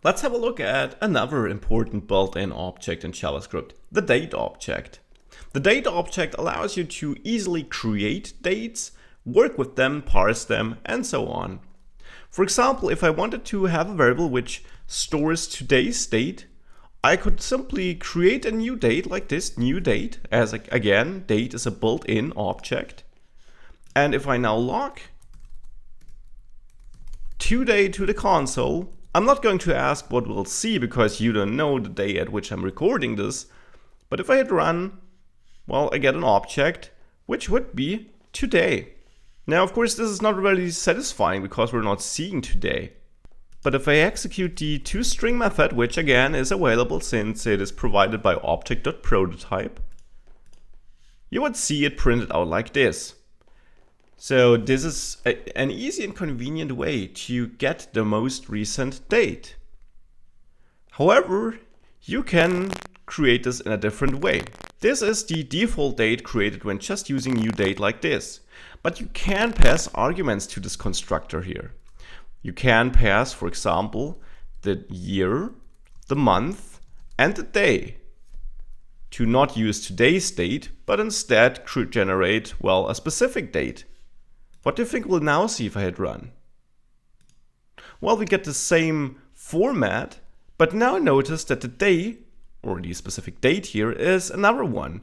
Let's have a look at another important built-in object in JavaScript, the date object. The date object allows you to easily create dates, work with them, parse them, and so on. For example, if I wanted to have a variable which stores today's date, I could simply create a new date like this, new date, as again, date is a built-in object. And if I now log today to the console, I'm not going to ask what we'll see because you don't know the day at which I'm recording this. But if I hit run, well, I get an object which would be today. Now, of course, this is not really satisfying because we're not seeing today. But if I execute the toString method, which again is available since it is provided by object.prototype, you would see it printed out like this. So this is an easy and convenient way to get the most recent date. However, you can create this in a different way. This is the default date created when just using new date like this. But you can pass arguments to this constructor here. You can pass, for example, the year, the month, and the day. To not use today's date, but instead generate, well, a specific date. What do you think we'll now see if I hit run? Well, we get the same format, but now notice that the day, or the specific date here, is another one.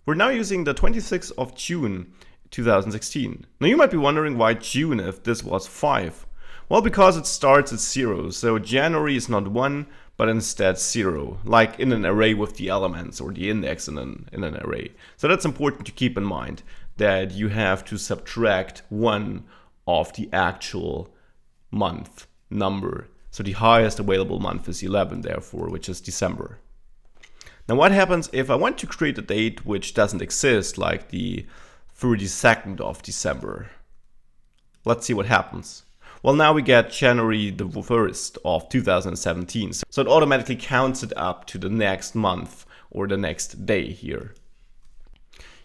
We're now using the 26th of June 2016. Now you might be wondering why June if this was 5. Well, because it starts at 0, so January is not 1, but instead 0, like in an array with the elements or the index in an array. So that's important to keep in mind, that you have to subtract 1 of the actual month number. So the highest available month is 11, therefore, which is December. Now what happens if I want to create a date which doesn't exist, like the 32nd of December? Let's see what happens. Well, now we get January the 1st of 2017. So it automatically counts it up to the next month or the next day here.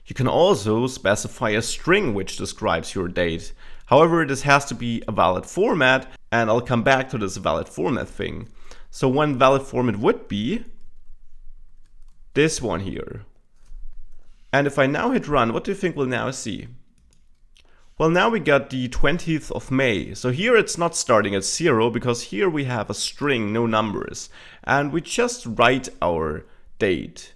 You can also specify a string which describes your date. However, this has to be a valid format, and I'll come back to this valid format thing. So one valid format would be this one here. And if I now hit run, what do you think we'll now see? Well, now we got the 20th of May. So here it's not starting at 0 because here we have a string, no numbers, and we just write our date.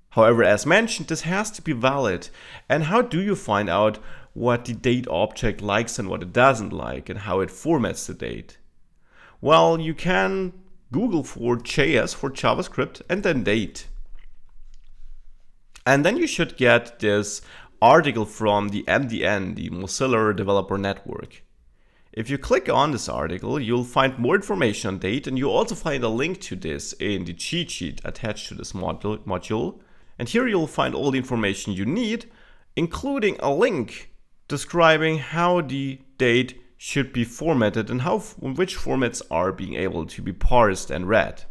However, as mentioned, this has to be valid. And how do you find out what the date object likes and what it doesn't like and how it formats the date? Well, you can Google for JS for JavaScript and then date. And then you should get this article from the MDN, the Mozilla Developer Network. If you click on this article, you'll find more information on date, and you'll also find a link to this in the cheat sheet attached to this module. And here you'll find all the information you need, including a link describing how the date should be formatted and which formats are being able to be parsed and read.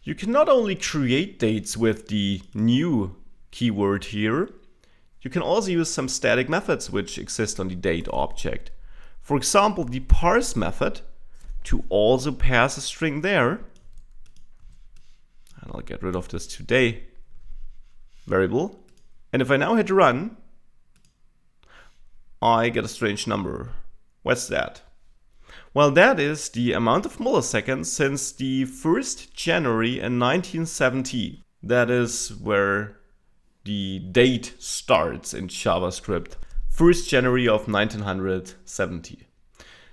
You can not only create dates with the new keyword here, you can also use some static methods which exist on the date object. For example, the parse method to also pass a string there. And I'll get rid of this today variable. And if I now hit run, I get a strange number. What's that? Well, that is the amount of milliseconds since the 1st January in 1970. That is where the date starts in JavaScript, 1st January of 1970.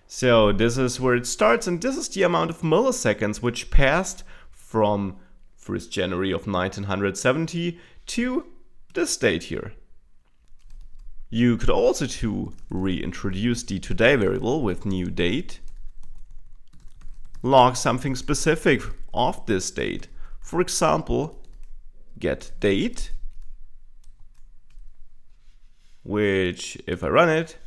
So this is where it starts, and this is the amount of milliseconds which passed from 1st January of 1970 to this date here. You could also reintroduce the today variable with new date, log something specific of this date. For example, get date, which, if I run it,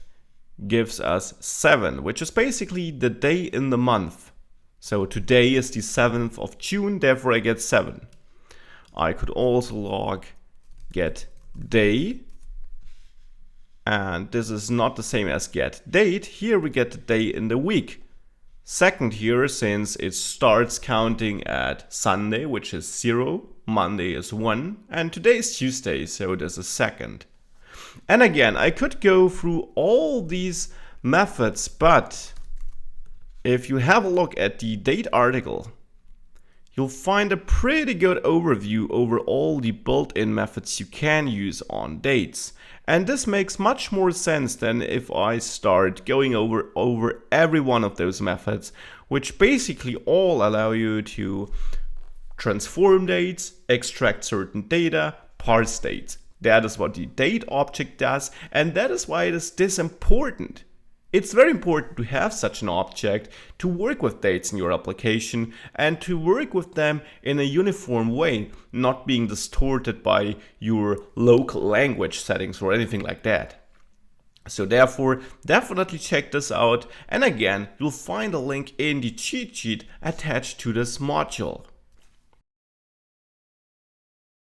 gives us 7, which is basically the day in the month. So today is the 7th of June, therefore I get 7. I could also log get day, and this is not the same as get date. Here we get the day in the week. Second here, since it starts counting at Sunday, which is 0, Monday is 1, and today is Tuesday, so it is a second. And again, I could go through all these methods, but if you have a look at the date article, you'll find a pretty good overview over all the built-in methods you can use on dates. And this makes much more sense than if I start going over every one of those methods, which basically all allow you to transform dates, extract certain data, parse dates. That is what the date object does, and that is why it is this important. It's very important to have such an object to work with dates in your application and to work with them in a uniform way, not being distorted by your local language settings or anything like that. So therefore, definitely check this out, and again, you'll find a link in the cheat sheet attached to this module.